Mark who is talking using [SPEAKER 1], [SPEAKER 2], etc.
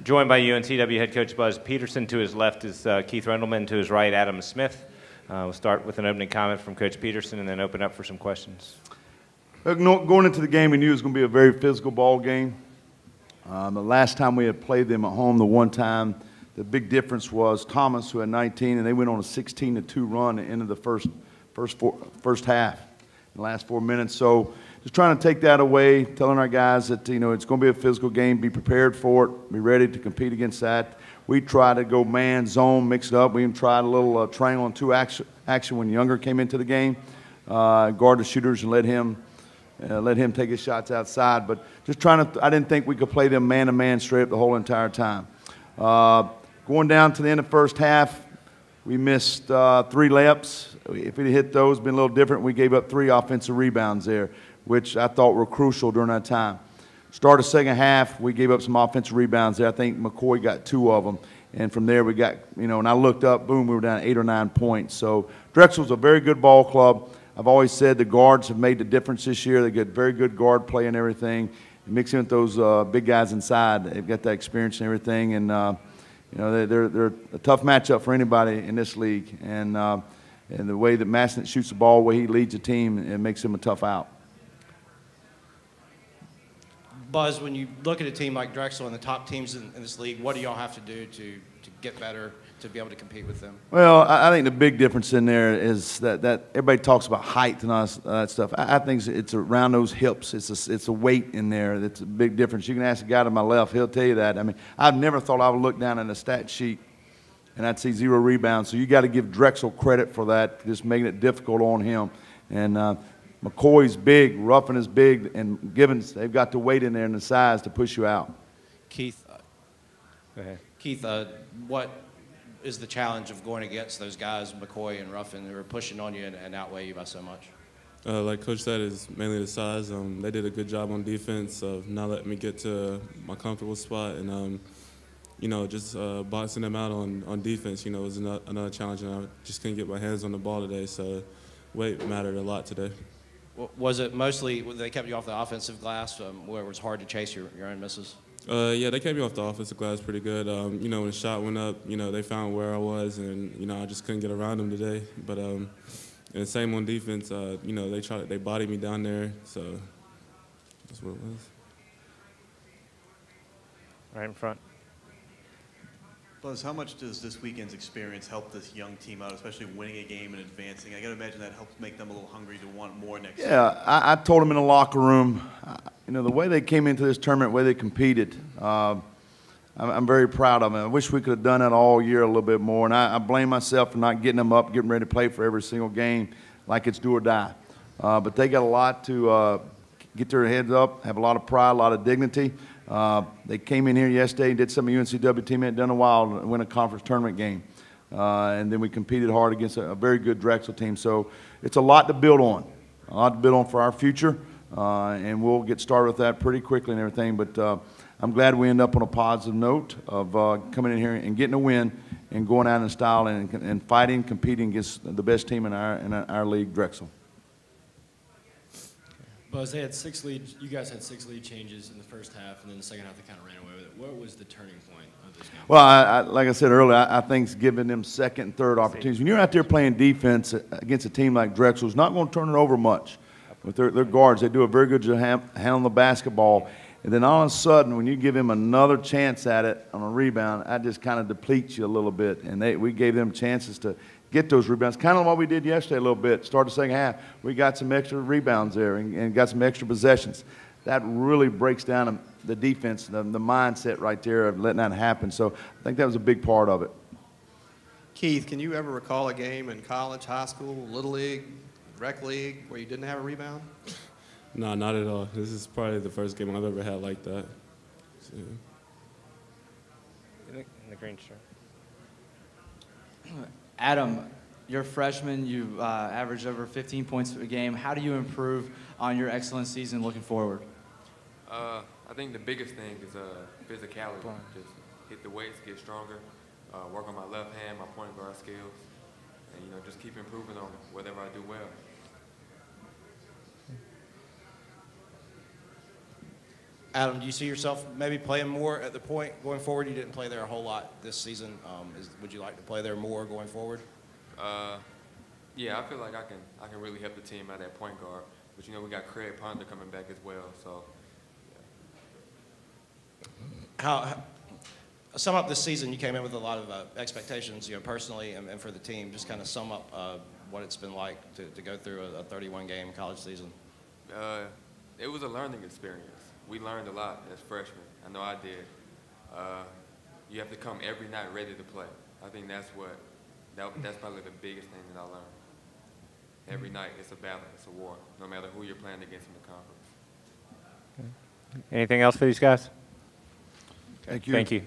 [SPEAKER 1] joined by UNCW head coach Buzz Peterson. To his left is Keith Rendelman. To his right, Adam Smith. We'll start with an opening comment from Coach Peterson and then open up for some questions.
[SPEAKER 2] Going into the game, we knew it was going to be a very physical ball game. The last time we had played them at home, the one time, the big difference was Thomas, who had 19, and they went on a 16-2 run at the end of the first half, in the last 4 minutes. So just trying to take that away, telling our guys that, you know, it's going to be a physical game, be prepared for it, be ready to compete against that. We try to go man, zone, mix it up. We even tried a little triangle and two action when Younger came into the game, guard the shooters and let him take his shots outside. But just trying to, I didn't think we could play them man-to-man straight up the whole entire time. Going down to the end of the first half, we missed 3 layups. If we hit those, been a little different. We gave up 3 offensive rebounds there, which I thought were crucial during that time. Start of second half, we gave up some offensive rebounds there. I think McCoy got 2 of them. And from there we got, you know, and I looked up, boom, we were down 8 or 9 points. So Drexel's a very good ball club. I've always said the guards have made the difference this year. They get very good guard play and everything. And mixing with those big guys inside, they've got that experience and everything. And, you know, they're a tough matchup for anybody in this league. And the way that Masson shoots the ball, the way he leads the team, it makes him a tough out.
[SPEAKER 3] Buzz, when you look at a team like Drexel and the top teams in this league, what do y'all have to do to get better, to be able to compete with them?
[SPEAKER 2] Well, I think the big difference in there is that everybody talks about height and all that stuff. I think it's around those hips. It's a weight in there that's a big difference. You can ask the guy to my left, he'll tell you that. I mean, I've never thought I would look down at a stat sheet and I'd see 0 rebounds. So you got to give Drexel credit for that, just making it difficult on him. And McCoy's big, Ruffin is big, and Givens, they've got the weight in there and the size to push you out.
[SPEAKER 3] Keith,
[SPEAKER 1] Go ahead.
[SPEAKER 3] Keith, what is the challenge of going against those guys, McCoy and Ruffin, who are pushing on you and outweigh you by so much?
[SPEAKER 4] Like Coach said, is mainly the size. They did a good job on defense of not letting me get to my comfortable spot, and you know, just boxing them out on defense. You know, was another challenge, and I just couldn't get my hands on the ball today. So weight mattered a lot today.
[SPEAKER 3] Was it mostly they kept you off the offensive glass, where it was hard to chase your own misses?
[SPEAKER 4] Yeah, they kept me off the offensive glass pretty good. You know, when the shot went up, you know, they found where I was, and you know, I just couldn't get around them today. But and the same on defense. You know, they bodied me down there, so that's what it was.
[SPEAKER 1] Right in front.
[SPEAKER 5] Buzz, how much does this weekend's experience help this young team out, especially winning a game and advancing? I got to imagine that helps make them a little hungry to want more next year.
[SPEAKER 2] Yeah, I told them in the locker room, you know, the way they came into this tournament, the way they competed, I'm very proud of them. I wish we could have done that all year a little bit more, and I blame myself for not getting them up, getting ready to play for every single game like it's do or die. But they got a lot to get their heads up, have a lot of pride, a lot of dignity. They came in here yesterday and did something UNCW team hadn't done in a while, and win a conference tournament game. And then we competed hard against a very good Drexel team. So it's a lot to build on, for our future. And we'll get started with that pretty quickly and everything. But I'm glad we end up on a positive note of coming in here and getting a win and going out in style and fighting, competing against the best team in our league, Drexel.
[SPEAKER 6] Buzz, they had 6 lead. You guys had 6 lead changes in the first half, and then the second half they kind of ran away with it. What was the turning point of this game?
[SPEAKER 2] Well, like I said earlier, I think it's giving them second and third opportunities. When you're out there playing defense against a team like Drexel, it's not going to turn it over much. With their guards, they do a very good job handling the basketball. And then all of a sudden, when you give him another chance at it on a rebound, that just kind of depletes you a little bit. And we gave them chances to get those rebounds, kind of what we did yesterday a little bit. Started the second half, we got some extra rebounds there and got some extra possessions. That really breaks down the defense, the mindset right there of letting that happen. So I think that was a big part of it.
[SPEAKER 7] Keith, can you ever recall a game in college, high school, Little League, Rec League, where you didn't have a rebound?
[SPEAKER 4] No, not at all. This is probably the first game I've ever had like that. So.
[SPEAKER 1] In the green shirt.
[SPEAKER 8] Adam, you're a freshman. You've averaged over 15 points a game. How do you improve on your excellent season looking forward?
[SPEAKER 9] I think the biggest thing is physicality. Just hit the weights, get stronger, work on my left hand, my point guard skills, and you know, just keep improving on whatever I do well.
[SPEAKER 3] Adam, do you see yourself maybe playing more at the point going forward? You didn't play there a whole lot this season. Would you like to play there more going forward?
[SPEAKER 9] Yeah, I feel like I can really help the team out at point guard. But, we got Craig Ponder coming back as well. So, yeah.
[SPEAKER 3] How sum up this season? You came in with a lot of expectations, personally and for the team. Just kind of sum up what it's been like to go through a 31-game college season.
[SPEAKER 9] It was a learning experience. We learned a lot as freshmen. I know I did. You have to come every night ready to play. I think that's probably the biggest thing that I learned. Every night it's a battle, it's a war, no matter who you're playing against in the conference.
[SPEAKER 1] Anything else for these guys?
[SPEAKER 2] Thank you.
[SPEAKER 1] Thank you.